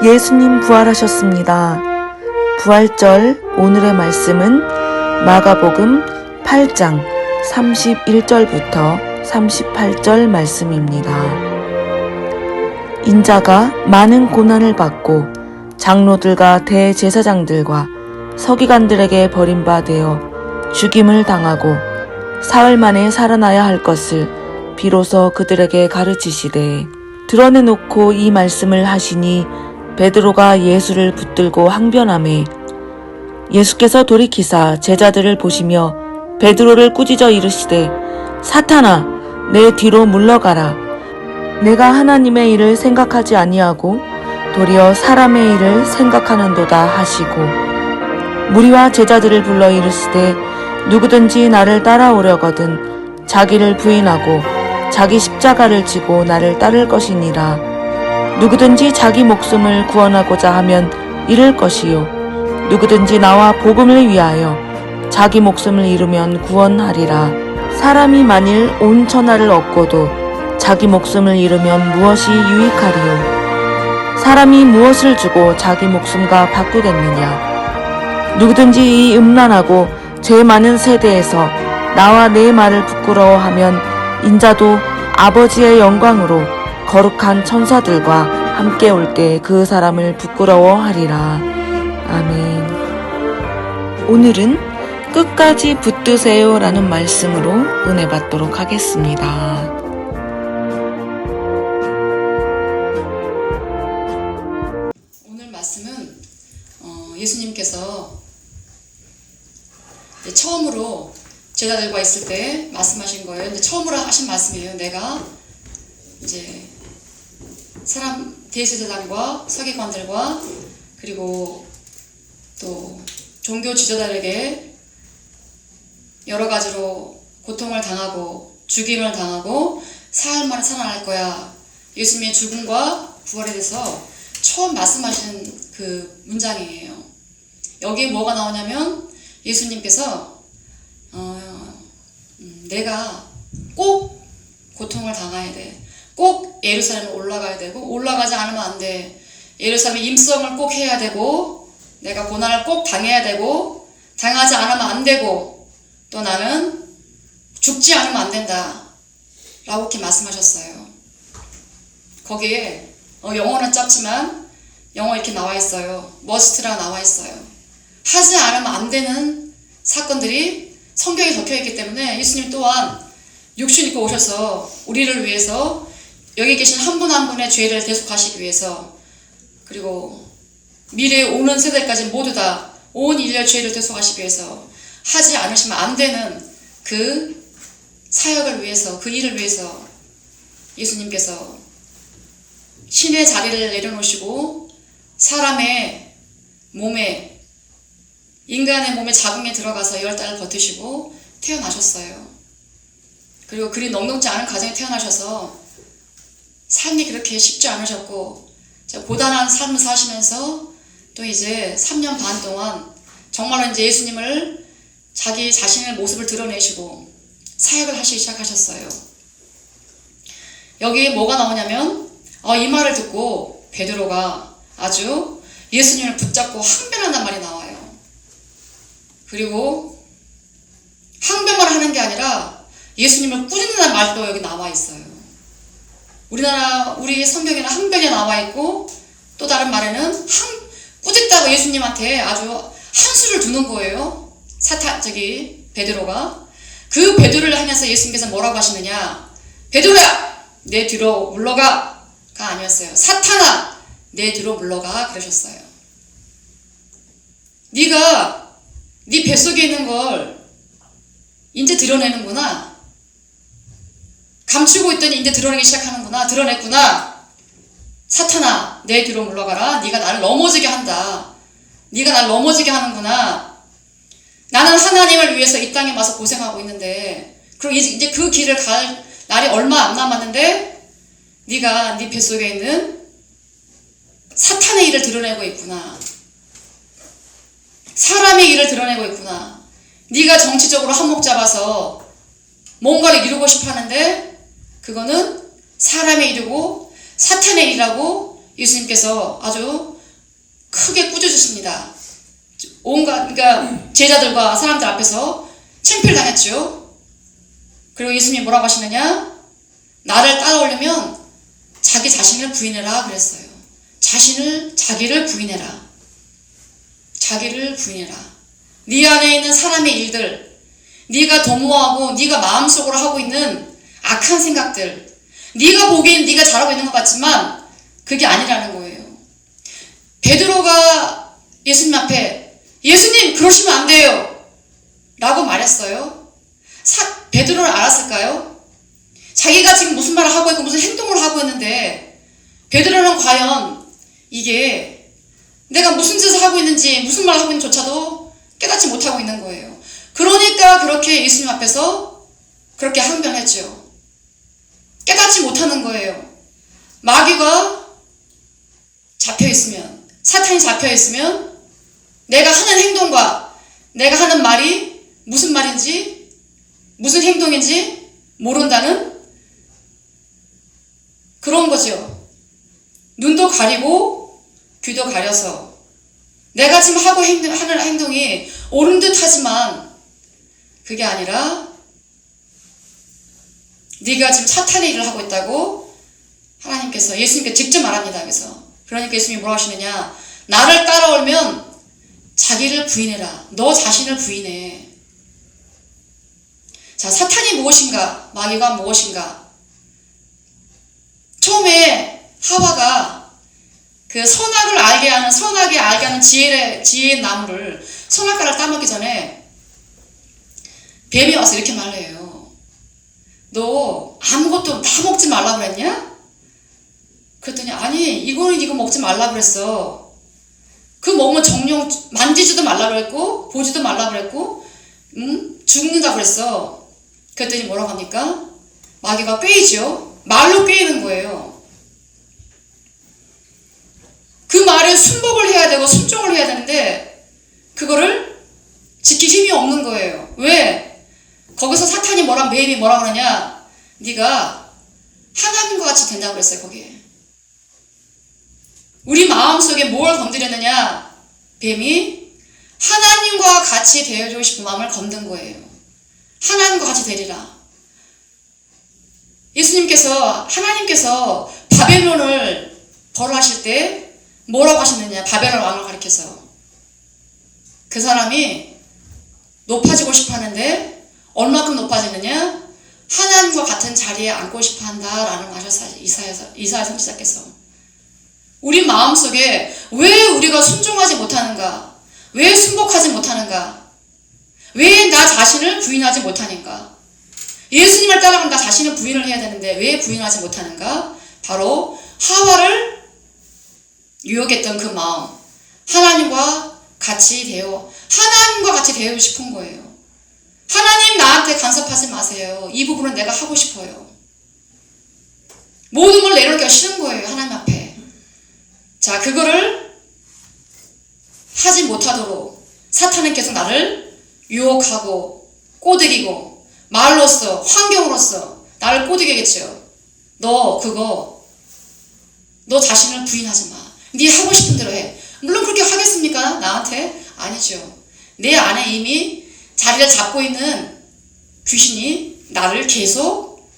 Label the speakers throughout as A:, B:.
A: 예수님 부활하셨습니다. 부활절 오늘의 말씀은 마가복음 8장 31절부터 38절 말씀입니다. 인자가 많은 고난을 받고 장로들과 대제사장들과 서기관들에게 버림받아 죽임을 당하고 사흘 만에 살아나야 할 것을 비로소 그들에게 가르치시되 드러내놓고 이 말씀을 하시니 베드로가 예수를 붙들고 항변하매 예수께서 돌이키사 제자들을 보시며 베드로를 꾸짖어 이르시되 사탄아 내 뒤로 물러가라. 내가 하나님의 일을 생각하지 아니하고 도리어 사람의 일을 생각하는도다 하시고 무리와 제자들을 불러 이르시되 누구든지 나를 따라오려거든 자기를 부인하고 자기 십자가를 지고 나를 따를 것이니라. 누구든지 자기 목숨을 구원하고자 하면 잃을 것이요 누구든지 나와 복음을 위하여 자기 목숨을 잃으면 구원하리라. 사람이 만일 온 천하를 얻고도 자기 목숨을 잃으면 무엇이 유익하리요? 사람이 무엇을 주고 자기 목숨과 바꾸겠느냐? 누구든지 이 음란하고 죄 많은 세대에서 나와 내 말을 부끄러워하면 인자도 아버지의 영광으로 거룩한 천사들과 함께 올 때 그 사람을 부끄러워하리라. 아멘. 오늘은 끝까지 붙드세요 라는 말씀으로 은혜 받도록 하겠습니다.
B: 오늘 말씀은 예수님께서 처음으로 제자들과 있을 때 말씀하신 거예요. 근데 처음으로 하신 말씀이에요. 내가 이제 사람 대제사장과 서기관들과 그리고 또 종교 지도자들에게 여러 가지로 고통을 당하고 죽임을 당하고 사흘 만에 살아날 거야. 예수님의 죽음과 부활에 대해서 처음 말씀하신 그 문장이에요. 여기에 뭐가 나오냐면 예수님께서 내가 꼭 고통을 당해야 돼. 꼭 예루살렘에 올라가야 되고 올라가지 않으면 안 돼. 예루살렘의 임성을 꼭 해야 되고 내가 고난을 꼭 당해야 되고 당하지 않으면 안 되고 또 나는 죽지 않으면 안 된다 라고 이렇게 말씀하셨어요. 거기에 영어는 짧지만 영어 이렇게 나와 있어요. must라 나와 있어요. 하지 않으면 안 되는 사건들이 성경에 적혀 있기 때문에 예수님 또한 육신 입고 오셔서 우리를 위해서 여기 계신 한 분 한 분의 죄를 대속하시기 위해서 그리고 미래에 오는 세대까지 모두 다 온 인류의 죄를 대속하시기 위해서 하지 않으시면 안 되는 그 사역을 위해서 그 일을 위해서 예수님께서 신의 자리를 내려놓으시고 사람의 몸에 인간의 몸에 자궁에 들어가서 10달을 버티시고 태어나셨어요. 그리고 그리 넉넉지 않은 가정에 태어나셔서 삶이 그렇게 쉽지 않으셨고 고단한 삶을 사시면서 또 이제 3년 반 동안 정말로 이제 예수님을 자기 자신의 모습을 드러내시고 사역을 하시기 시작하셨어요. 여기에 뭐가 나오냐면 이 말을 듣고 베드로가 아주 예수님을 붙잡고 항변한단 말이 나와요. 그리고 항변만 하는 게 아니라 예수님을 꾸짖는다는 말도 여기 나와 있어요. 우리 성경에는 항변이 나와 있고 또 다른 말에는 꾸짖다고 예수님한테 아주 한 수를 두는 거예요. 베드로가. 그 베드로를 향해서 예수님께서 뭐라고 하시느냐? 베드로야! 내 뒤로 물러가! 가 아니었어요. 사탄아! 내 뒤로 물러가! 그러셨어요. 네가 네 뱃속에 있는 걸 이제 드러내는구나. 감추고 있더니 이제 드러내기 시작하는구나. 드러냈구나. 사탄아, 내 뒤로 물러가라. 네가 나를 넘어지게 한다. 네가 나를 넘어지게 하는구나. 나는 하나님을 위해서 이 땅에 와서 고생하고 있는데 그리고 이제 그 길을 갈 날이 얼마 안 남았는데 네가 네 뱃속에 있는 사탄의 일을 드러내고 있구나. 사람의 일을 드러내고 있구나. 네가 정치적으로 한몫 잡아서 뭔가를 이루고 싶어 하는데 그거는 사람의 일이고 사탄의 일이라고 예수님께서 아주 크게 꾸짖으십니다. 그러니까 제자들과 사람들 앞에서 창피를 당했죠. 그리고 예수님이 뭐라고 하시느냐? 나를 따라오려면 자기 자신을 부인해라 그랬어요. 자기를 부인해라. 자기를 부인해라. 네 안에 있는 사람의 일들, 네가 도모하고 네가 마음속으로 하고 있는 악한 생각들, 네가 보기엔 네가 잘하고 있는 것 같지만 그게 아니라는 거예요. 베드로가 예수님 앞에 예수님 그러시면 안 돼요 라고 말했어요. 베드로를 알았을까요? 자기가 지금 무슨 말을 하고 있고 무슨 행동을 하고 있는데 베드로는 과연 이게 내가 무슨 짓을 하고 있는지 무슨 말을 하고 있는지조차도 깨닫지 못하고 있는 거예요. 그러니까 그렇게 예수님 앞에서 그렇게 항변했죠. 깨닫지 못하는 거예요. 마귀가 잡혀있으면, 사탄이 잡혀있으면 내가 하는 행동과 내가 하는 말이 무슨 말인지 무슨 행동인지 모른다는 그런 거죠. 눈도 가리고 귀도 가려서 내가 지금 하고 하는 행동이 옳은 듯 하지만 그게 아니라 네가 지금 사탄의 일을 하고 있다고 하나님께서 예수님께 직접 말합니다. 그러니까 예수님이 뭐라고 하시느냐? 나를 따라오면 자기를 부인해라. 너 자신을 부인해. 자, 사탄이 무엇인가? 마귀가 무엇인가? 처음에 하와가 그 선하게 알게 하는 지혜의 나무를 선악과를 따먹기 전에 뱀이 와서 이렇게 말해요. 너 아무것도 다 먹지 말라 그랬냐? 그랬더니 아니 이거는 이거 먹지 말라 그랬어. 그 먹으면 정령 만지지도 말라 그랬고 보지도 말라 그랬고 죽는다 그랬어. 그랬더니 뭐라고 합니까? 마귀가 꾀이죠. 말로 꾀이는 거예요. 그 말에 순복을 해야 되고 순종을 해야 되는데 그거를 지킬 힘이 없는 거예요. 왜? 거기서 사탄이 뱀이 뭐라 그러냐? 네가 하나님과 같이 된다고 그랬어요. 거기에 우리 마음속에 뭘 건드렸느냐? 뱀이 하나님과 같이 되어주고 싶은 마음을 건든 거예요. 하나님과 같이 되리라. 하나님께서 바벨론을 벌하실 때 뭐라고 하셨느냐? 바벨론 왕을 가리켜서 그 사람이 높아지고 싶어 하는데 얼마큼 높아지느냐? 하나님과 같은 자리에 앉고 싶어 한다라는 말을 이사야 선지자께서 우리 마음속에 왜 우리가 순종하지 못하는가? 왜 순복하지 못하는가? 왜 나 자신을 부인하지 못하는가? 예수님을 따라가면 나 자신을 부인을 해야 되는데 왜 부인하지 못하는가? 바로 하와를 유혹했던 그 마음, 하나님과 같이 되고 싶은 거예요. 하나님 나한테 간섭하지 마세요. 이 부분은 내가 하고 싶어요. 모든 걸 내려놓기가 싫은 거예요. 하나님 앞에. 자, 그거를 하지 못하도록 사탄은 계속 나를 유혹하고 꼬드기고 말로써 환경으로서 나를 꼬드기겠죠. 너 자신을 부인하지 마. 네 하고 싶은 대로 해. 물론 그렇게 하겠습니까? 나한테? 아니죠. 내 안에 이미 자리를 잡고 있는 귀신이 나를 계속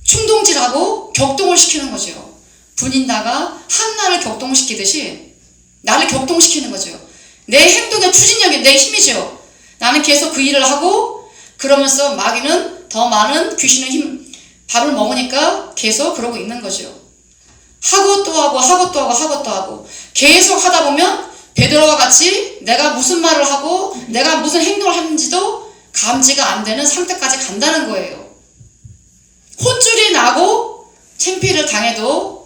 B: 충동질하고 격동을 시키는 거죠. 분인다가 한나를 격동시키듯이 나를 격동시키는 거죠. 내 행동의 추진력이 내 힘이죠. 나는 계속 그 일을 하고 그러면서 마귀는 더 많은 귀신의 밥을 먹으니까 계속 그러고 있는 거죠. 하고 또 하고 계속 하다 보면 베드로와 같이 내가 무슨 말을 하고 내가 무슨 행동을 하는지도 감지가 안 되는 상태까지 간다는 거예요. 혼쭐이 나고 창피를 당해도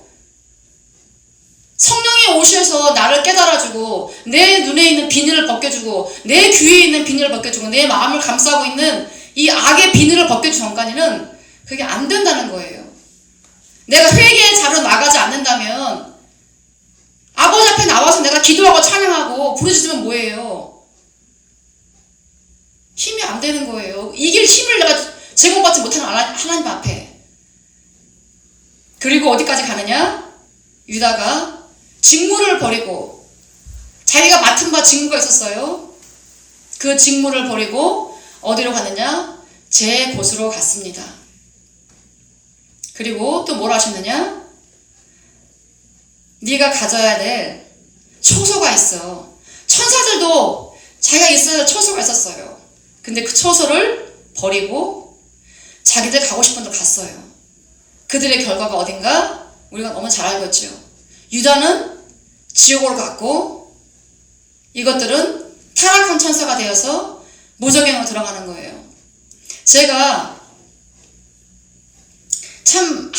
B: 성령이 오셔서 나를 깨달아주고 내 눈에 있는 비늘을 벗겨주고 내 귀에 있는 비늘을 벗겨주고 내 마음을 감싸고 있는 이 악의 비늘을 벗겨주기 전까지는 그게 안 된다는 거예요. 내가 회개의 자로 나가지 않는다면 아버지 앞에 나와서 내가 기도하고 찬양하고 부르짖으면 뭐예요? 힘이 안 되는 거예요. 이길 힘을 내가 제공받지 못하는 하나님 앞에. 그리고 어디까지 가느냐? 유다가 직무를 버리고, 자기가 맡은 바 직무가 있었어요. 그 직무를 버리고 어디로 갔느냐? 제 곳으로 갔습니다. 그리고 또 뭘 하셨느냐? 네가 가져야 될 처소가 있어. 천사들도 자기가 있어야 처소가 있었어요. 근데 그 처소를 버리고 자기들 가고 싶은 데로 갔어요. 그들의 결과가 어딘가 우리가 너무 잘 알고 있죠. 유다는 지옥으로 갔고, 이것들은 타락한 천사가 되어서 무적행으로 들어가는 거예요. 제가 참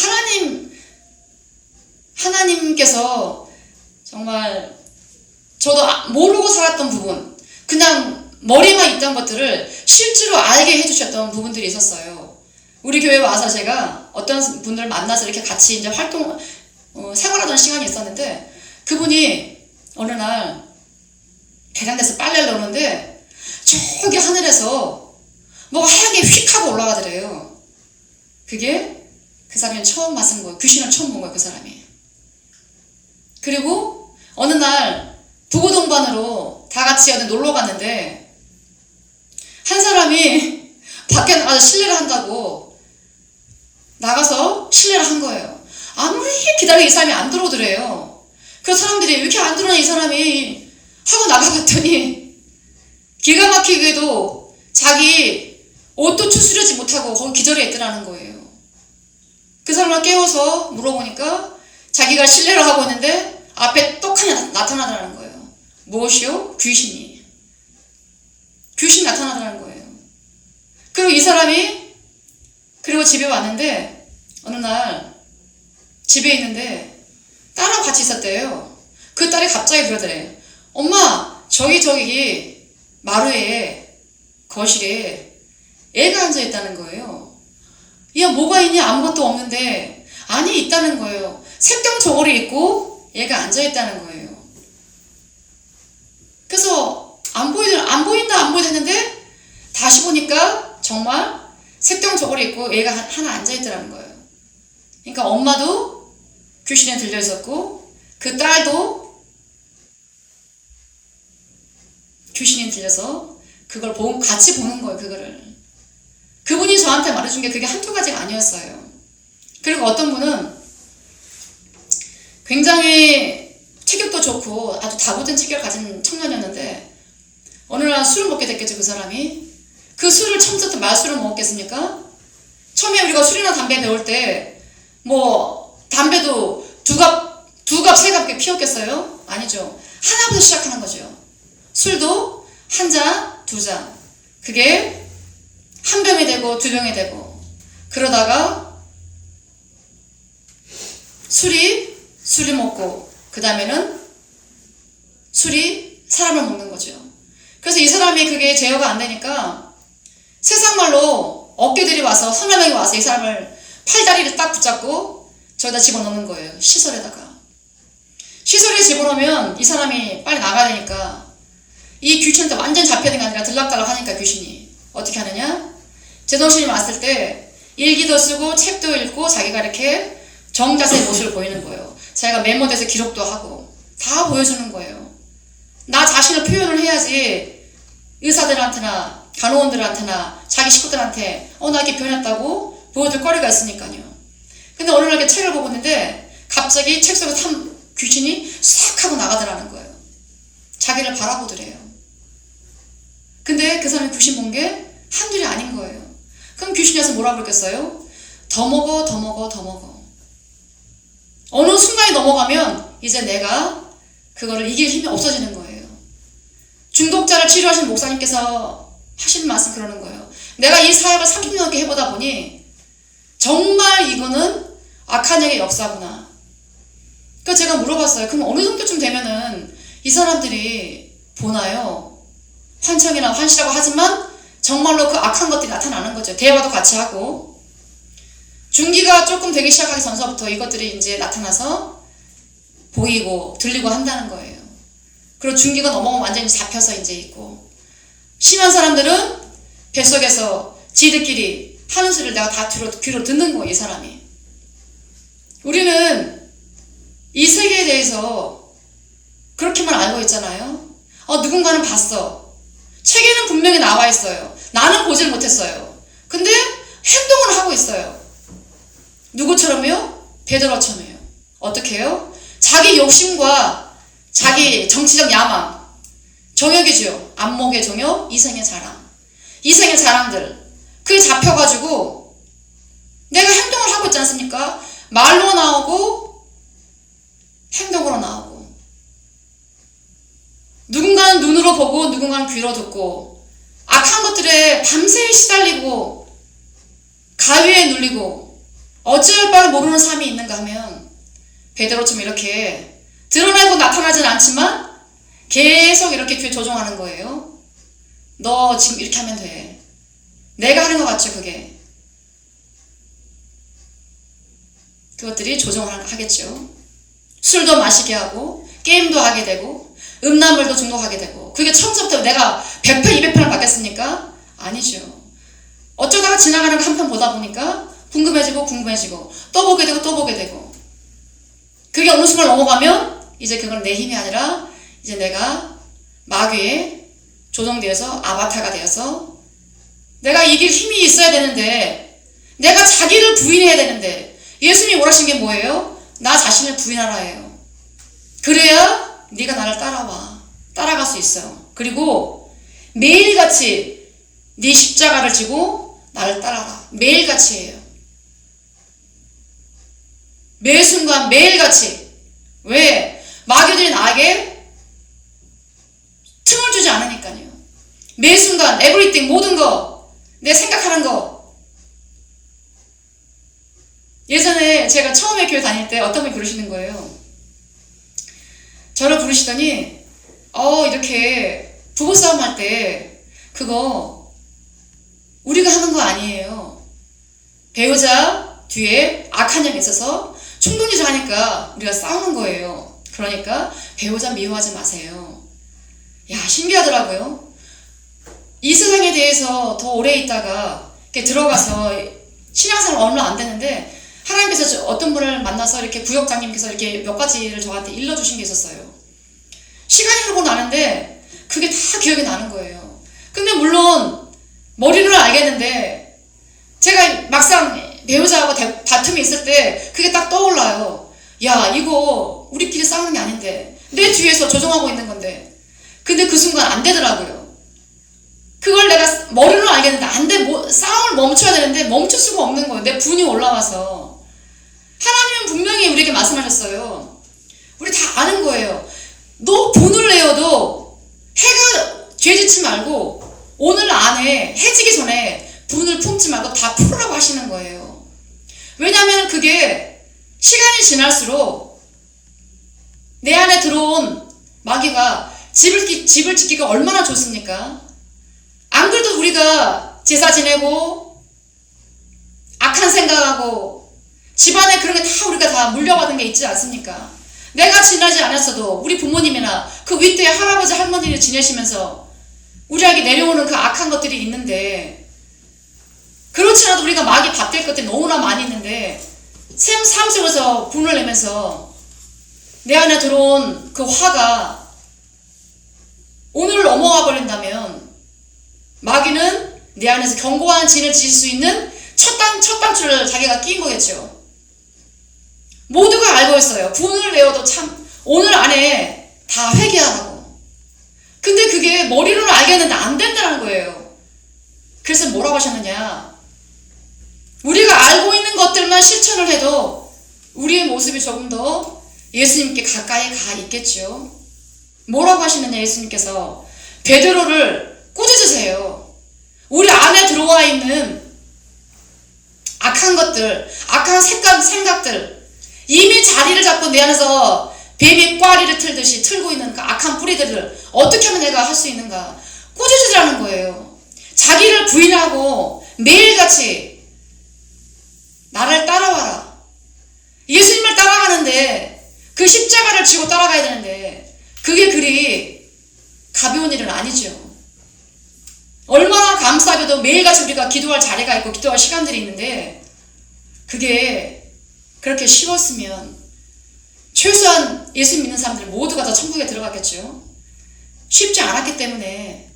B: 하나님께서 정말 저도 모르고 살았던 부분, 그냥 머리만 있던 것들을 실제로 알게 해주셨던 부분들이 있었어요. 우리 교회 와서 제가 어떤 분들을 만나서 이렇게 같이 이제 생활하던 시간이 있었는데, 그분이 어느 날 배당돼서 빨래를 넣는데 저기 하늘에서 뭐가 하얀 게 휙 하고 올라가더래요. 그게 그 사람이 처음 맞은 거예요. 귀신을 처음 본 거예요, 그 사람이. 그리고 어느 날 부부 동반으로 다 같이 어디 놀러 갔는데, 한 사람이 밖에 나가서 실례를 한다고 나가서 실례를 한 거예요. 아무리 기다리고 이 사람이 안 들어오더래요. 그 사람들이 왜 이렇게 안 들어오냐 이 사람이 하고 나가봤더니, 기가 막히게도 자기 옷도 추스르지 못하고 거기 기절해 있더라는 거예요. 그 사람을 깨워서 물어보니까 자기가 실례를 하고 있는데 앞에 떡하니 나타나더라는 거예요. 무엇이요? 귀신이 나타나더라는 거예요. 그리고 이 사람이 그리고 집에 왔는데, 어느 날 집에 있는데 딸하고 같이 있었대요. 그 딸이 갑자기 그러더래. 엄마, 저기 마루에, 거실에 애가 앉아있다는 거예요. 야, 뭐가 있냐? 아무것도 없는데. 아니, 있다는 거예요. 색동 저고리 입고 얘가 앉아있다는 거예요. 그래서 안 보인다 했는데 다시 보니까 정말 색동 저고리 입고 얘가 하나 앉아있더라는 거예요. 그러니까 엄마도 귀신에 들려 있었고 그 딸도 귀신이 들려서 그걸 같이 보는 거예요. 그분이 저한테 말해준 게 그게 한두 가지가 아니었어요. 그리고 어떤 분은 굉장히 체격도 좋고 아주 다부진 체격을 가진 청년이었는데, 어느 날 술을 먹게 됐겠죠. 그 사람이. 그 술을 처음부터 말술을 먹었겠습니까? 처음에 우리가 술이나 담배 배울 때 뭐 담배도 두 갑, 세 갑 피웠겠어요? 아니죠. 하나부터 시작하는 거죠. 술도 한 잔, 두 잔. 그게 한 병이 되고 두 병이 되고, 그러다가 술이 먹고 그 다음에는 술이 사람을 먹는 거죠. 그래서 이 사람이 그게 제어가 안 되니까 세상 말로 어깨들이 와서 서너 명이 와서 이 사람을 팔다리를 딱 붙잡고 저기다 집어넣는 거예요. 시설에다가. 시설에 집어넣으면 이 사람이 빨리 나가야 되니까 이 귀신한테 완전 잡혀있는 게 아니라 들락달락 하니까 귀신이 어떻게 하느냐? 제정신이 왔을 때 일기도 쓰고 책도 읽고 자기가 이렇게 정자세의 모습을 보이는 거예요. 자기가 메모돼서 기록도 하고 다 보여주는 거예요. 나 자신을 표현을 해야지 의사들한테나 간호원들한테나 자기 식구들한테 나 이렇게 변했다고 보여줄 거리가 있으니까요. 근데 어느 날 이렇게 책을 보고 있는데 갑자기 책 속에서 귀신이 싹 하고 나가더라는 거예요. 자기를 바라보더래요. 근데 그 사람이 귀신 본 게 한둘이 아닌 거예요. 그럼 귀신이 와서 뭐라 그랬겠어요? 더 먹어. 어느 순간이 넘어가면 이제 내가 그거를 이길 힘이 없어지는 거예요. 중독자를 치료하신 목사님께서 하시는 말씀 그러는 거예요. 내가 이 사역을 30년 넘게 해보다 보니 정말 이거는 악한 영의 역사구나. 그래서 제가 물어봤어요. 그럼 어느 정도쯤 되면은 이 사람들이 보나요? 환청이나 환시라고 하지만 정말로 그 악한 것들이 나타나는 거죠. 대화도 같이 하고. 중기가 조금 되기 시작하기 전서부터 이것들이 이제 나타나서 보이고 들리고 한다는 거예요. 그리고 중기가 넘어가면 완전히 잡혀서 이제 있고. 심한 사람들은 뱃속에서 지들끼리 하는 소리를 내가 다 귀로 듣는 거예요, 이 사람이. 우리는 이 세계에 대해서 그렇게만 알고 있잖아요. 누군가는 봤어. 책에는 분명히 나와 있어요. 나는 보질 못했어요. 근데 행동을 하고 있어요. 누구처럼요? 베드로처럼요. 어떻게 해요? 자기 욕심과 자기 정치적 야망, 정욕이죠. 안목의 정욕, 이생의 자랑. 이생의 자랑들. 그게 잡혀가지고 내가 행동을 하고 있지 않습니까? 말로 나오고 행동으로 나오고. 누군가는 눈으로 보고 누군가는 귀로 듣고 악한 것들에 밤새 시달리고 가위에 눌리고 어찌할 바를 모르는 삶이 있는가 하면 베드로처럼 이렇게 드러내고 나타나지는 않지만 계속 이렇게 귀에 조종하는 거예요. 너 지금 이렇게 하면 돼. 내가 하는 것 같죠, 그게. 그것들이 조종을 하겠죠. 술도 마시게 하고 게임도 하게 되고 음란물도 중독하게 되고. 그게 처음부터 내가 100편 200편을 받겠습니까? 아니죠. 어쩌다가 지나가는 거 한 편 보다 보니까 궁금해지고 또 보게 되고 또 보게 되고. 그게 어느 순간 넘어가면 이제 그건 내 힘이 아니라 이제 내가 마귀에 조종되어서 아바타가 되어서 내가 이길 힘이 있어야 되는데 내가 자기를 부인해야 되는데 예수님이 원하신 게 뭐예요? 나 자신을 부인하라예요. 그래야 네가 나를 따라와. 따라갈 수 있어요. 그리고 매일같이 네 십자가를 지고 나를 따라라. 매일같이 해요. 매 순간 매일같이. 왜? 마귀들이 나에게 틈을 주지 않으니까요. 매 순간 everything 모든 거 내 생각하는 거. 예전에 제가 처음에 교회 다닐 때 어떤 분이 부르시는 거예요. 저를 부르시더니 이렇게 부부싸움 할 때 그거 우리가 하는 거 아니에요. 배우자 뒤에 악한 영이 있어서 충동짓을 하니까 우리가 싸우는 거예요. 그러니까 배우자 미워하지 마세요. 야, 신기하더라고요. 이 세상에 대해서 더 오래 있다가 이렇게 들어가서 신앙생활 얼마 안 되는데 하나님께서 어떤 분을 만나서 이렇게 부역장님께서 이렇게 몇 가지를 저한테 일러주신 게 있었어요. 시간이 흐르고 나는데 그게 다 기억이 나는 거예요. 근데 물론 머리를 알겠는데 제가 막상 배우자하고 다툼이 있을 때 그게 딱 떠올라요. 야, 이거 우리끼리 싸우는 게 아닌데 내 뒤에서 조종하고 있는 건데. 근데 그 순간 안 되더라고요. 그걸 내가 머리로 알겠는데 안 돼. 싸움을 멈춰야 되는데 멈출 수가 없는 거예요. 내 분이 올라와서. 하나님은 분명히 우리에게 말씀하셨어요. 우리 다 아는 거예요. 너 분을 내어도 해가 죄짓지 말고 오늘 안에 해지기 전에 분을 품지 말고 다 풀으라고 하시는 거예요. 왜냐하면 그게 시간이 지날수록 내 안에 들어온 마귀가 집을 지키기가 얼마나 좋습니까? 안 그래도 우리가 제사 지내고 악한 생각하고 집안에 그런 게 다 우리가 다 물려받은 게 있지 않습니까? 내가 지나지 않았어도 우리 부모님이나 그 윗대 할아버지 할머니를 지내시면서 우리에게 내려오는 그 악한 것들이 있는데, 그렇지 않아도 우리가 마귀 받들 것들이 너무나 많이 있는데 삶 속에서 분을 내면서 내 안에 들어온 그 화가 오늘을 넘어가 버린다면 마귀는 내 안에서 견고한 진을 지을 수 있는 첫 단추를 자기가 끼인 거겠죠. 모두가 알고 있어요. 분을 내어도 참 오늘 안에 다 회개하라고. 근데 그게 머리로는 알겠는데 안 된다는 거예요. 그래서 뭐라고 하셨느냐, 우리가 알고 있는 것들만 실천을 해도 우리의 모습이 조금 더 예수님께 가까이 가 있겠죠. 뭐라고 하시느냐, 예수님께서 베드로를 꾸짖으세요. 우리 안에 들어와 있는 악한 것들, 악한 생각들, 이미 자리를 잡고 내 안에서 뱀이 꽈리를 틀듯이 틀고 있는 그 악한 뿌리들을 어떻게 하면 내가 할 수 있는가 꾸짖으라는 거예요. 자기를 부인하고 매일같이 나를 따라와라. 예수님을 따라가는데 그 십자가를 지고 따라가야 되는데 그게 그리 가벼운 일은 아니죠. 얼마나 감사하게도 매일같이 우리가 기도할 자리가 있고 기도할 시간들이 있는데 그게 그렇게 쉬웠으면 최소한 예수 믿는 사람들 모두가 다 천국에 들어갔겠죠. 쉽지 않았기 때문에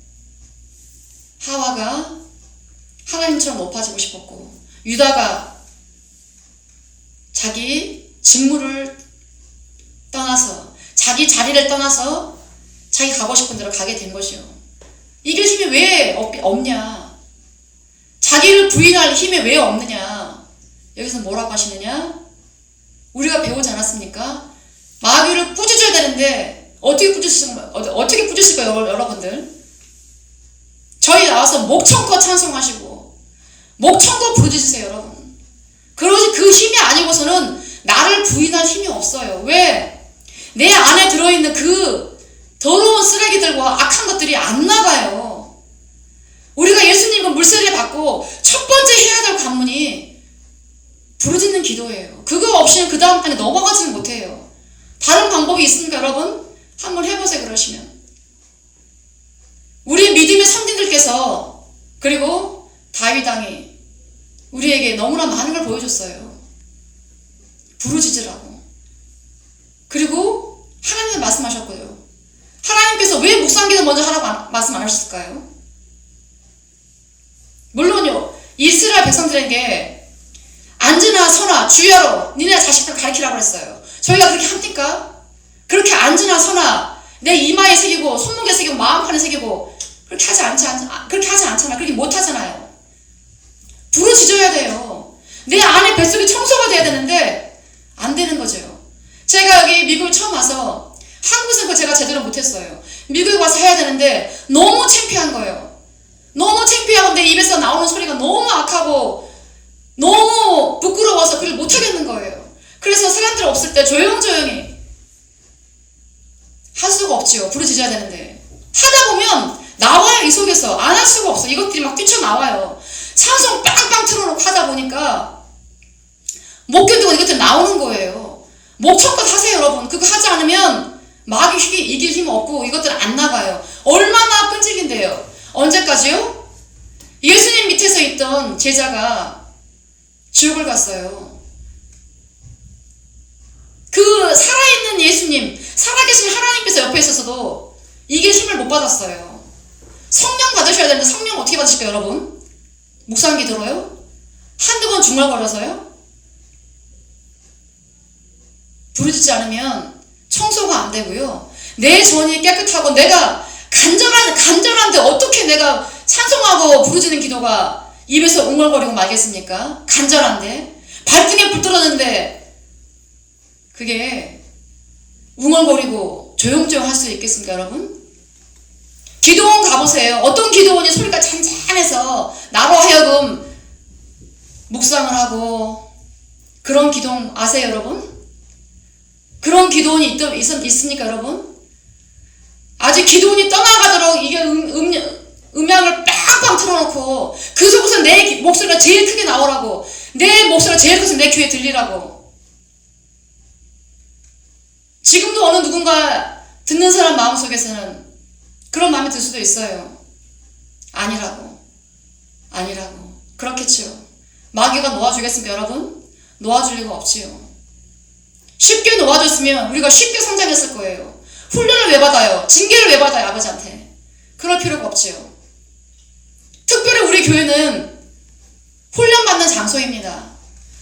B: 하와가 하나님처럼 높아지고 싶었고, 유다가 자기 직무를 떠나서, 자기 자리를 떠나서 자기 가고 싶은 대로 가게 된 것이요. 이길 힘이 왜 없냐? 자기를 부인할 힘이 왜 없느냐? 여기서 뭐라고 하시느냐? 우리가 배우지 않았습니까? 마귀를 꾸짖어야 되는데 어떻게 꾸짖을까요, 여러분들? 저희 나와서 목청껏 찬송하시고 목청껏 부르짖으세요, 여러분. 그러지 그 힘이 아니고서는 나를 부인할 힘이 없어요. 왜? 내 안에 들어있는 그 더러운 쓰레기들과 악한 것들이 안 나가요. 우리가 예수님과 물세례 받고 첫 번째 해야 될 관문이 부르짖는 기도예요. 그거 없이는 그 다음 단에 넘어가지는 못해요. 다른 방법이 있습니까, 여러분? 한번 해보세요, 그러시면. 우리 믿음의 선진들께서, 그리고 다윗 왕이 우리에게 너무나 많은 걸 보여줬어요. 부르짖으라고. 그리고 하나님은 말씀하셨고요. 하나님께서 왜 묵상기도 먼저 하라고 말씀 안 하셨을까요? 물론요, 이스라엘 백성들에게 앉으나 서나 주여로 니네 자식들 가르치라고 했어요. 저희가 그렇게 합니까? 그렇게 앉으나 서나 내 이마에 새기고 손목에 새기고 마음판에 새기고 그렇게 하지 않잖아요. 그렇게 못하잖아요. 부르짖어야 돼요. 내 안에 뱃속이 청소가 돼야 되는데 안 되는 거죠. 제가 여기 미국에 처음 와서 한국에서 그거 제가 제대로 못했어요. 미국에 와서 해야 되는데 너무 창피한 거예요. 너무 창피하고 내 입에서 나오는 소리가 너무 악하고 너무 부끄러워서 그걸 못하겠는 거예요. 그래서 사람들 없을 때 조용조용히 할 수가 없지요. 부르짖어야 되는데 하다 보면 나와요. 이 속에서 안 할 수가 없어. 이것들이 막 뛰쳐나와요. 찬송 빵빵 틀어놓고 하다 보니까 못 견디고 이것들 나오는 거예요. 목청껏 하세요, 여러분. 그거 하지 않으면 마귀 이길 힘 없고 이것들 안 나가요. 얼마나 끈질긴데요. 언제까지요? 예수님 밑에서 있던 제자가 지옥을 갔어요. 그 살아있는 예수님, 살아계신 하나님께서 옆에 있어서도 이길 힘을 못 받았어요. 성령 받으셔야 되는데 성령 어떻게 받으실까요, 여러분? 묵상기 들어요? 한두 번 중얼거려서요? 부르짖지 않으면 청소가 안 되고요. 내 전이 깨끗하고 내가 간절한데 어떻게 내가 찬송하고 부르짖는 기도가 입에서 웅얼거리고 말겠습니까? 간절한데 발등에 불 떨어졌는데 그게 웅얼거리고 조용조용 할 수 있겠습니까, 여러분? 기도원 가보세요. 어떤 기도원이 소리가 잔잔해서 나로 하여금 묵상을 하고 그런 기도원 아세요, 여러분? 그런 기도원이 있습니까, 여러분? 아직 기도원이 떠나가도록 이게 음향을 빵빵 틀어놓고 그 속에서 내 목소리가 제일 크게 나오라고, 내 목소리가 제일 커서 내 귀에 들리라고. 지금도 어느 누군가 듣는 사람 마음속에서는 그런 마음이 들 수도 있어요. 아니라고. 그렇겠지요. 마귀가 놓아주겠습니까, 여러분? 놓아줄 리가 없지요. 쉽게 놓아줬으면 우리가 쉽게 성장했을 거예요. 훈련을 왜 받아요? 징계를 왜 받아요, 아버지한테? 그럴 필요가 없지요. 특별히 우리 교회는 훈련받는 장소입니다.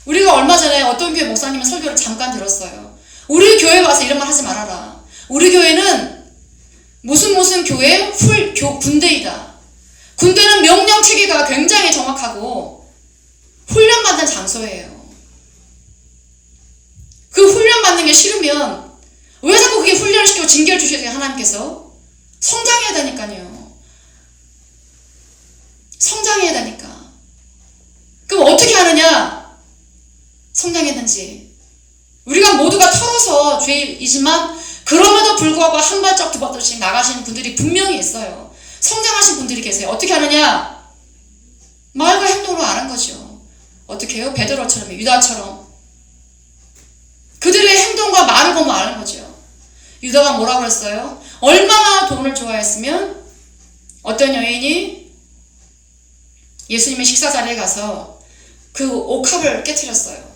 B: 우리가 얼마 전에 어떤 교회 목사님의 설교를 잠깐 들었어요. 우리 교회 와서 이런 말 하지 말아라. 우리 교회는 무슨 교회? 군대이다. 군대는 명령 체계가 굉장히 정확하고 훈련받는 장소예요. 그 훈련받는 게 싫으면 왜 자꾸 그게 훈련을 시키고 징계를 주셔야 돼요, 하나님께서? 성장해야 되니까요. 성장해야 되니까. 그럼 어떻게 하느냐? 성장했는지. 우리가 모두가 털어서 죄이지만 그럼에도 불구하고 한 발짝 두 발짝씩 나가시는 분들이 분명히 있어요. 성장하신 분들이 계세요. 어떻게 하느냐? 말과 행동으로 아는 거죠. 어떻게 해요? 베드로처럼, 유다처럼. 그들의 행동과 말을 보면 아는 거죠. 유다가 뭐라고 했어요? 얼마나 돈을 좋아했으면 어떤 여인이 예수님의 식사 자리에 가서 그 옥합을 깨트렸어요.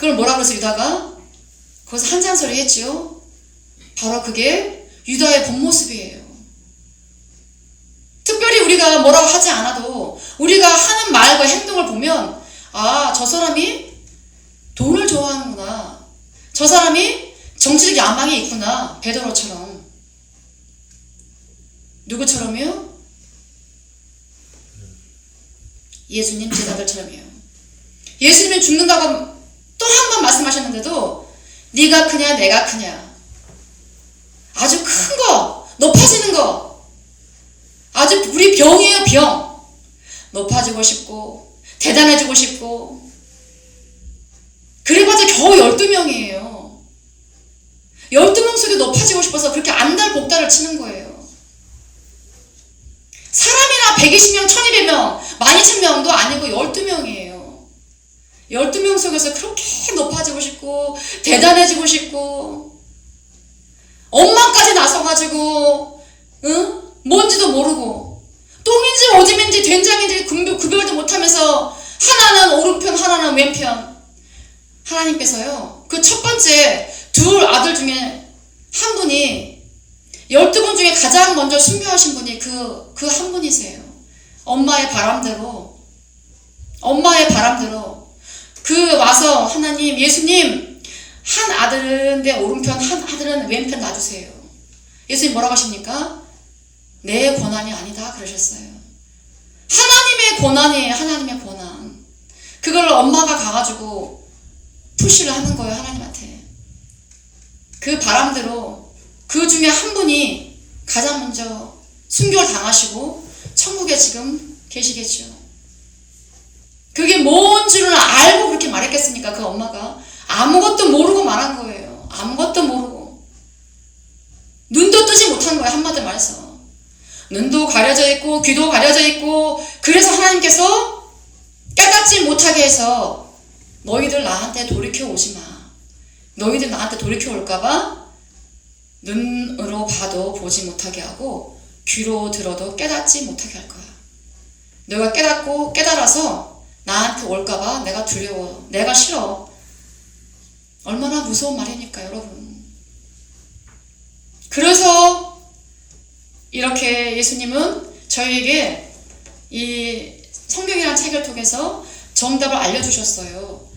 B: 그걸 뭐라 그랬어 유다가? 거기서 한 잔소리 했지요. 바로 그게 유다의 본 모습이에요. 특별히 우리가 뭐라고 하지 않아도 우리가 하는 말과 행동을 보면 아, 저 사람이 돈을 좋아하는구나. 저 사람이 정치적 야망이 있구나. 베드로처럼. 누구처럼요? 예수님 제자들처럼이요. 예수님이 죽는다고 또 한 번 말씀하셨는데도 네가 크냐 내가 크냐. 아주 큰 거, 높아지는 거. 아주 우리 병이에요, 병. 높아지고 싶고 대단해지고 싶고 그래봤자 겨우 12명이에요. 12명 속에 높아지고 싶어서 그렇게 안달복달을 치는 거예요. 사람이나 120명, 1200명, 12000명도 아니고 12명이에요. 12명 속에서 그렇게 높아지고 싶고 대단해지고 싶고 엄마까지 나서가지고 응? 뭔지도 모르고 똥인지 오줌인지 된장인지 구별도 못하면서 하나는 오른편 하나는 왼편. 하나님께서요 그 첫 번째 둘 아들 중에 한 분이 12분 중에 가장 먼저 순교하신 분이 그 한 분이세요. 엄마의 바람대로 그 와서 하나님 예수님 한 아들은 내 오른편 한 아들은 왼편 놔주세요. 예수님 뭐라고 하십니까? 내 권한이 아니다 그러셨어요. 하나님의 권한이에요. 하나님의 권한. 그걸 엄마가 가가지고 푸시를 하는 거예요. 하나님한테. 그 바람대로 그 중에 한 분이 가장 먼저 순교를 당하시고 천국에 지금 계시겠죠. 그게 뭔 줄은 알고 그렇게 말했겠습니까? 그 엄마가 아무것도 모르고 말한 거예요. 아무것도 모르고 눈도 뜨지 못한 거예요. 한마디로 말해서 눈도 가려져 있고 귀도 가려져 있고 그래서 하나님께서 깨닫지 못하게 해서 너희들 나한테 돌이켜 오지 마. 너희들 나한테 돌이켜 올까봐 눈으로 봐도 보지 못하게 하고 귀로 들어도 깨닫지 못하게 할 거야. 너가 깨닫고 깨달아서 나한테 올까봐 내가 두려워. 내가 싫어. 얼마나 무서운 말이니까 여러분. 그래서 이렇게 예수님은 저희에게 이 성경이라는 책을 통해서 정답을 알려주셨어요.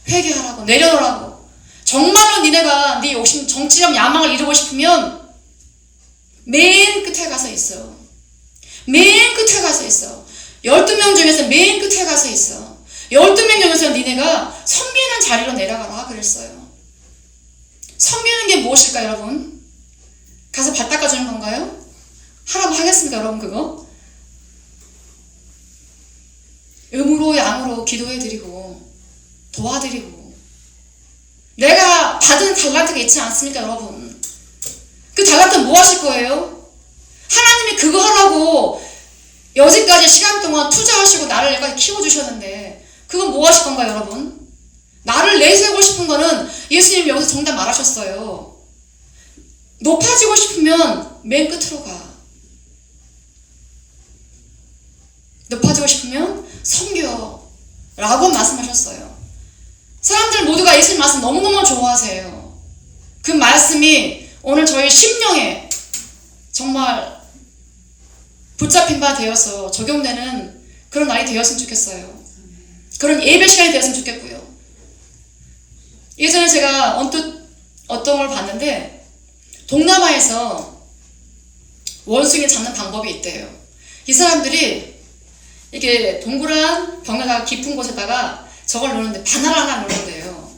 B: 회개하라고 내려놓으라고. 정말로 니네가 네 욕심 정치적 야망을 이루고 싶으면 맨 끝에 가서 있어. 맨 끝에 가서 있어. 12명 중에서 맨 끝에 가서 있어. 12명 중에서 니네가 섬기는 자리로 내려가라 그랬어요. 섬기는 게 무엇일까요 여러분? 가서 발 닦아주는 건가요? 하라고 하겠습니까 여러분 그거? 음으로 양으로 기도해드리고 도와드리고 내가 받은 달란트가 있지 않습니까 여러분? 그 달란트 뭐 하실 거예요? 하나님이 그거 하라고 여지까지 시간 동안 투자하시고 나를 여기까지 키워주셨는데 그건 뭐 하실 건가요 여러분? 나를 내세우고 싶은 거는 예수님이 여기서 정답 말하셨어요. 높아지고 싶으면 맨 끝으로 가. 높아지고 싶으면 섬겨 라고 말씀하셨어요. 사람들 모두가 예수님 말씀 너무너무 좋아하세요. 그 말씀이 오늘 저희 심령에 정말 붙잡힌 바 되어서 적용되는 그런 날이 되었으면 좋겠어요. 그런 예배 시간이 되었으면 좋겠고요. 예전에 제가 언뜻 어떤 걸 봤는데 동남아에서 원숭이 잡는 방법이 있대요. 이 사람들이 이렇게 동그란 병에다가 깊은 곳에다가 저걸 놓는데 바나나 하나 놓는데요.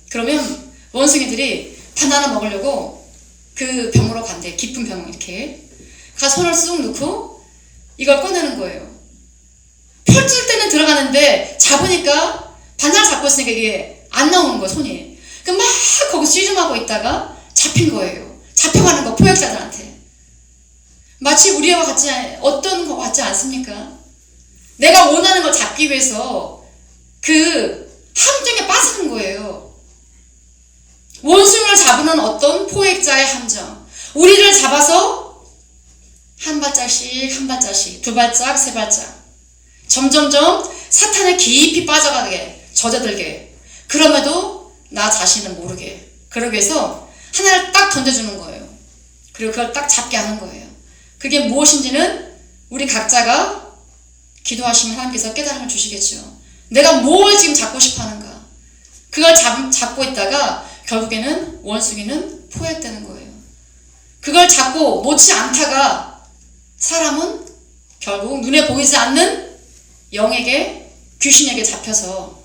B: 그러면 원숭이들이 바나나 먹으려고 그 병으로 간대. 깊은 병 이렇게 가서 손을 쑥 넣고 이걸 꺼내는 거예요. 펼칠 때는 들어가는데 잡으니까 바나나 잡고 있으니까 이게 안 나오는 거예요 손이. 막 거기서 씨름하고 있다가 잡힌 거예요. 잡혀가는 거 포획자들한테. 마치 우리와 같지 어떤 거 같지 않습니까? 내가 원하는 걸 잡기 위해서 그 함정에 빠지는 거예요. 원숭이를 잡으는 어떤 포획자의 함정. 우리를 잡아서 한 발짝씩 두 발짝 세 발짝 점점점 사탄에 깊이 빠져가게 젖어들게 그럼에도 나 자신은 모르게. 그러기 위해서 하나를 딱 던져주는 거예요. 그리고 그걸 딱 잡게 하는 거예요. 그게 무엇인지는 우리 각자가 기도하시면 하나님께서 깨달음을 주시겠죠. 내가 뭘 지금 잡고 싶어 하는가. 그걸 잡고 있다가 결국에는 원숭이는 포획되는 거예요. 그걸 잡고 놓지 않다가 사람은 결국 눈에 보이지 않는 영에게, 귀신에게 잡혀서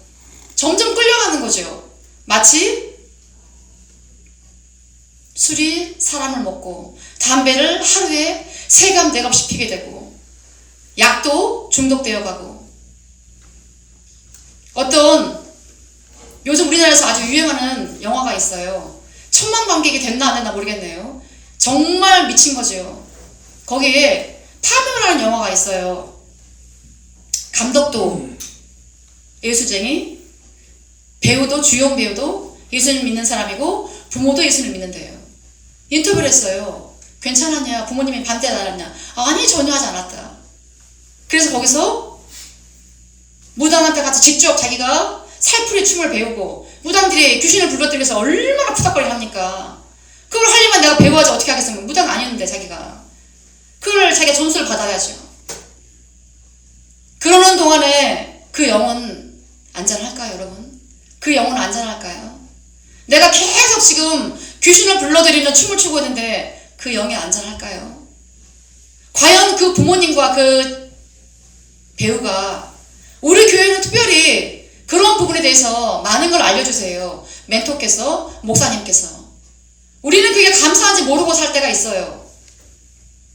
B: 점점 끌려가는 거죠. 마치 술이 사람을 먹고 담배를 하루에 3갑 4갑씩 피게 되고 약도 중독되어 가고 어떤 요즘 우리나라에서 아주 유행하는 영화가 있어요. 천만 관객이 됐나 안 됐나 모르겠네요. 정말 미친 거죠. 거기에 파묘라는 영화가 있어요. 감독도 예수쟁이, 배우도, 주연 배우도 예수님 믿는 사람이고 부모도 예수님 믿는데요. 인터뷰를 했어요. 괜찮았냐? 부모님이 반대하지 않았냐? 아니, 전혀 하지 않았다. 그래서 거기서 무당한테 같이 직접 자기가 살풀이 춤을 배우고 무당들이 귀신을 불러들여서 얼마나 푸닥거리를 합니까? 그걸 하려면 내가 배워야지 어떻게 하겠습니까? 무당 아니었는데 자기가. 그걸 자기가 점수를 받아야죠. 그러는 동안에 그 영은 안전할까요, 여러분? 그 영은 안전할까요? 내가 계속 지금 귀신을 불러들이는 춤을 추고 있는데 그 영이 안전할까요? 과연 그 부모님과 그 배우가 우리 교회는 특별히 그런 부분에 대해서 많은 걸 알려주세요. 멘토께서, 목사님께서. 우리는 그게 감사한지 모르고 살 때가 있어요.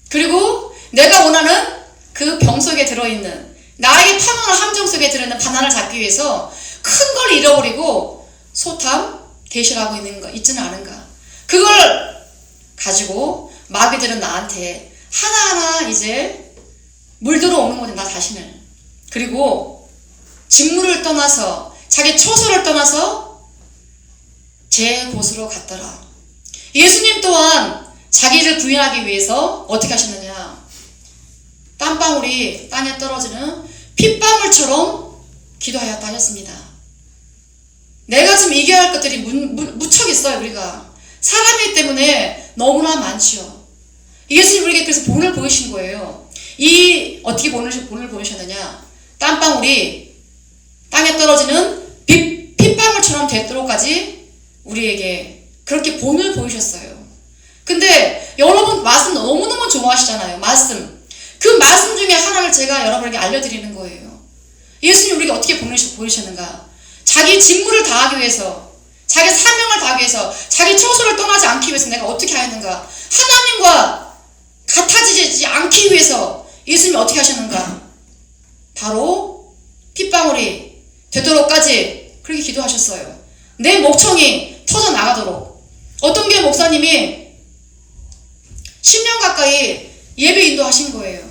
B: 그리고 내가 원하는 그 병 속에 들어있는 나의 판원한 함정 속에 들어있는 바나나를 잡기 위해서 큰 걸 잃어버리고 소탐, 대실하고 있는 거 있지는 않은가. 그걸 가지고 마귀들은 나한테 하나하나 이제 물들어 오는 거지, 나 자신을. 그리고 직무를 떠나서 자기 처소를 떠나서 제 곳으로 갔더라. 예수님 또한 자기를 부인하기 위해서 어떻게 하셨느냐. 땀방울이 땅에 떨어지는 핏방울처럼 기도하였다 하셨습니다. 내가 지금 이겨야 할 것들이 무척 있어요. 우리가 사람이기 때문에 너무나 많지요. 예수님 우리에게 그래서 본을 보이신 거예요. 이 어떻게 본을 보이셨느냐. 땀방울이 땅에 떨어지는 핏방울처럼 되도록까지 우리에게 그렇게 본을 보이셨어요. 근데 여러분 말씀 너무너무 좋아하시잖아요. 말씀. 그 말씀 중에 하나를 제가 여러분에게 알려드리는 거예요. 예수님 우리에게 어떻게 보이셨는가. 자기 직무를 다하기 위해서, 자기 사명을 다하기 위해서, 자기 처소를 떠나지 않기 위해서 내가 어떻게 하였는가. 하나님과 같아지지 않기 위해서 예수님이 어떻게 하셨는가. 바로 핏방울이 되도록까지 그렇게 기도하셨어요. 내 목청이 터져 나가도록. 어떤 교회 목사님이 10년 가까이 예배 인도하신 거예요.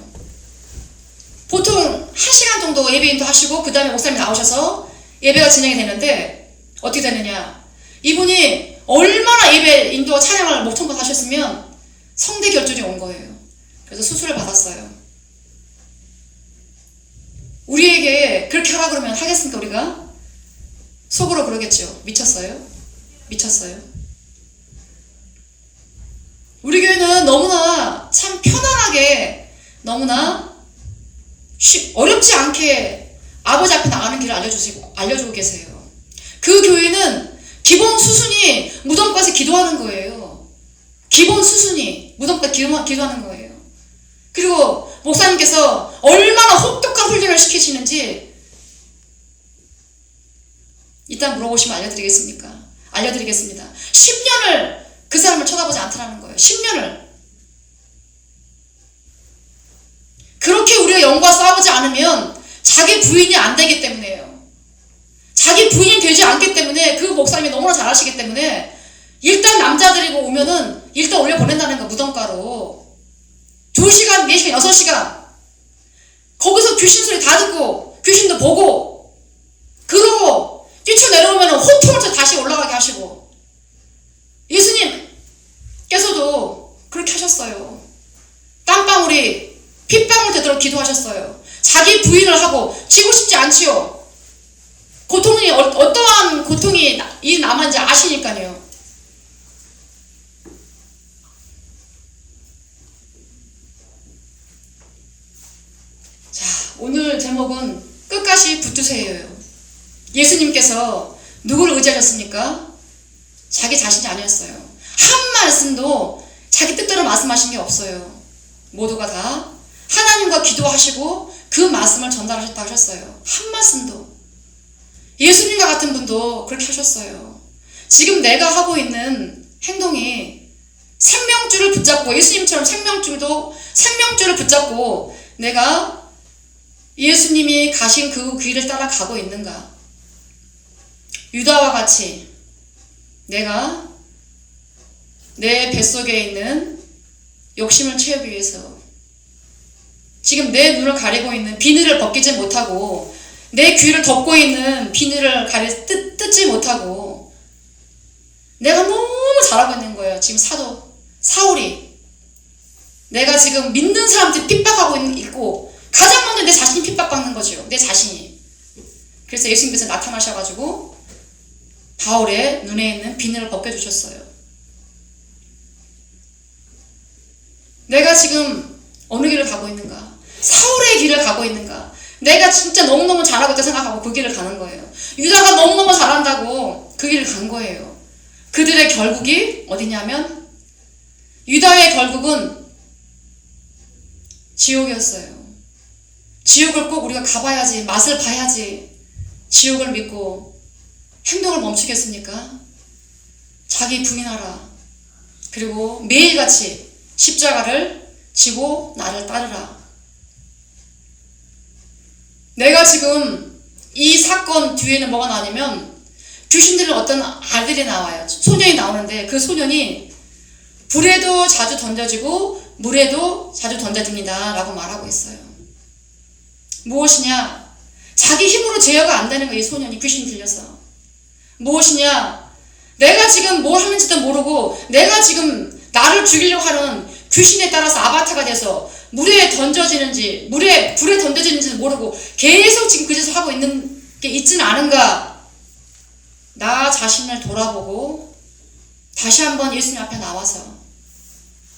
B: 보통 1시간 정도 예배 인도하시고 그 다음에 목사님이 나오셔서 예배가 진행이 되는데 어떻게 되느냐. 이분이 얼마나 예배 인도 찬양을 목청껏 하셨으면 성대 결절이 온 거예요. 그래서 수술을 받았어요. 우리에게 그렇게 하라 그러면 하겠습니까? 우리가? 속으로 그러겠죠. 미쳤어요? 미쳤어요? 우리 교회는 너무나 참 편안하게, 너무나 어렵지 않게 아버지 앞에 나가는 길을 알려주고 계세요. 그 교회는 기본 수순이 무덤가서 기도하는 거예요. 기본 수순이 무덤가서 기도하는 거예요. 그리고 목사님께서 얼마나 혹독한 훈련을 시키시는지 일단 물어보시면 알려드리겠습니다. 10년을 그 사람을 쳐다보지 않더라는 거예요. 10년을. 그렇게 우리가 영과 싸우지 않으면 자기 부인이 안 되기 때문에요. 자기 부인이 되지 않기 때문에 그 목사님이 너무나 잘하시기 때문에 일단 남자들이고 오면은 일단 올려보낸다는 거야. 무덤가로 2시간, 4시간, 6시간 거기서 귀신 소리 다 듣고 귀신도 보고 그러고 뛰쳐내려오면 호통을 다시 올라가게 하시고 예수님께서도 그렇게 하셨어요. 땀방울이 핏방울 되도록 기도하셨어요. 자기 부인을 하고 지고 싶지 않지요. 고통이 어떠한 고통이 하는지 아시니까요. 자, 오늘 제목은 끝까지 붙으세요예요. 예수님께서 누구를 의지하셨습니까? 자기 자신이 아니었어요. 한 말씀도 자기 뜻대로 말씀하신 게 없어요. 모두가 다 하나님과 기도하시고 그 말씀을 전달하셨다 하셨어요. 한 말씀도. 예수님과 같은 분도 그렇게 하셨어요. 지금 내가 하고 있는 행동이 생명줄을 붙잡고, 예수님처럼 생명줄을 붙잡고 내가 예수님이 가신 그 길을 따라 가고 있는가? 유다와 같이 내가 내 뱃속에 있는 욕심을 채우기 위해서 지금 내 눈을 가리고 있는 비늘을 벗기지 못하고, 내 귀를 덮고 있는 비늘을 뜯지 못하고 내가 너무 잘하고 있는 거예요. 지금 사울이 내가 지금 믿는 사람들 핍박하고 있고, 가장 먼저 내 자신이 핍박받는 거죠. 내 자신이. 그래서 예수님께서 나타나셔가지고 바울의 눈에 있는 비늘을 벗겨주셨어요. 내가 지금 어느 길을 가고 있는가? 사울의 길을 가고 있는가? 내가 진짜 너무너무 잘하고 있다 생각하고 그 길을 가는 거예요. 유다가 너무너무 잘한다고 그 길을 간 거예요. 그들의 결국이 어디냐면, 유다의 결국은 지옥이었어요. 지옥을 꼭 우리가 가봐야지, 맛을 봐야지 지옥을 믿고 행동을 멈추겠습니까? 자기 부인하라. 그리고 매일같이 십자가를 지고 나를 따르라. 내가 지금 이 사건 뒤에는 뭐가 나냐면, 귀신들은 어떤 아들이 나와요. 소년이 나오는데 그 소년이 불에도 자주 던져지고 물에도 자주 던져집니다 라고 말하고 있어요. 무엇이냐? 자기 힘으로 제어가 안 되는 거예요. 이 소년이 귀신 들려서. 무엇이냐? 내가 지금 뭘 하는지도 모르고 내가 지금 나를 죽이려고 하는 귀신에 따라서 아바타가 돼서 불에 던져지는지 모르고 계속 지금 그 짓을 하고 있는 게 있지는 않은가? 나 자신을 돌아보고 다시 한번 예수님 앞에 나와서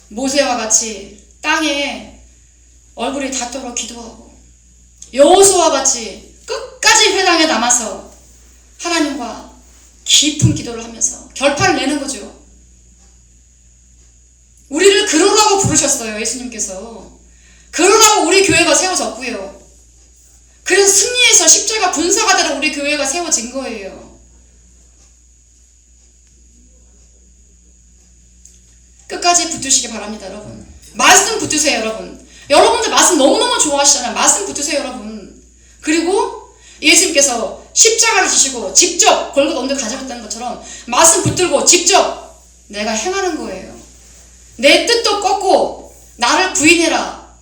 B: 모세와 같이 땅에 얼굴이 닿도록 기도하고, 여호수아와 같이 끝까지 회당에 남아서 하나님과 깊은 기도를 하면서 결판을 내는 거죠. 우리를 그러라고 부르셨어요. 예수님께서. 그러라고 우리 교회가 세워졌고요. 그래서 승리해서 십자가 분사가 되라 우리 교회가 세워진 거예요. 끝까지 붙으시기 바랍니다, 여러분. 말씀 붙으세요, 여러분. 여러분들 말씀 너무너무 좋아하시잖아요. 말씀 붙으세요, 여러분. 그리고 예수님께서 십자가를 지시고 직접 골고다 온데 가져갔다는 것처럼 말씀 붙들고 직접 내가 행하는 거예요. 내 뜻도 꺾고 나를 부인해라.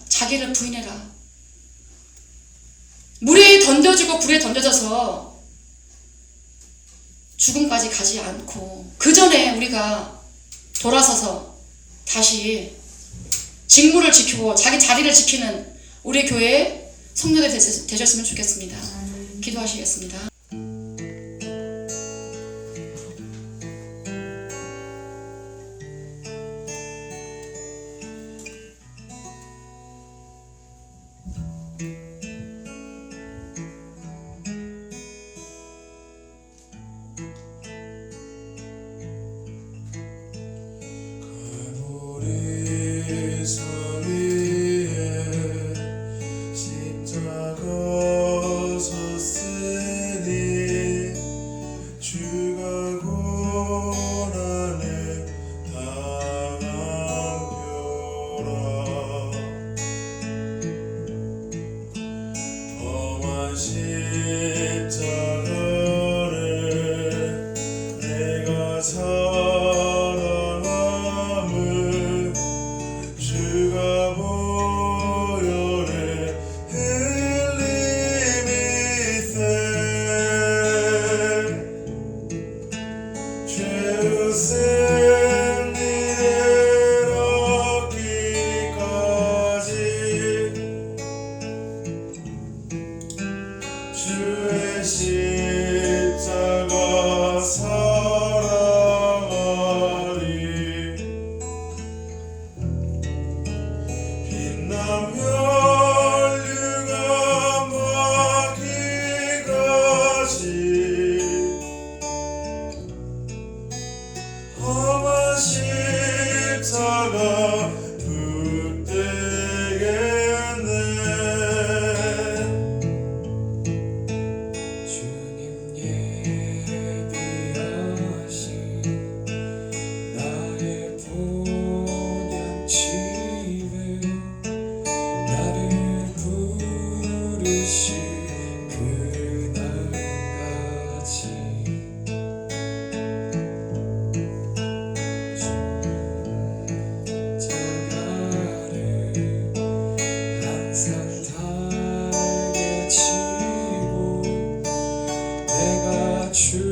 B: 자기를 부인해라. 물에 던져지고 불에 던져져서 죽음까지 가지 않고 그 전에 우리가 돌아서서 다시 직무를 지키고 자기 자리를 지키는 우리 교회의 성도들 되셨으면 좋겠습니다. 기도하시겠습니다.
C: 십자가 섰으니 주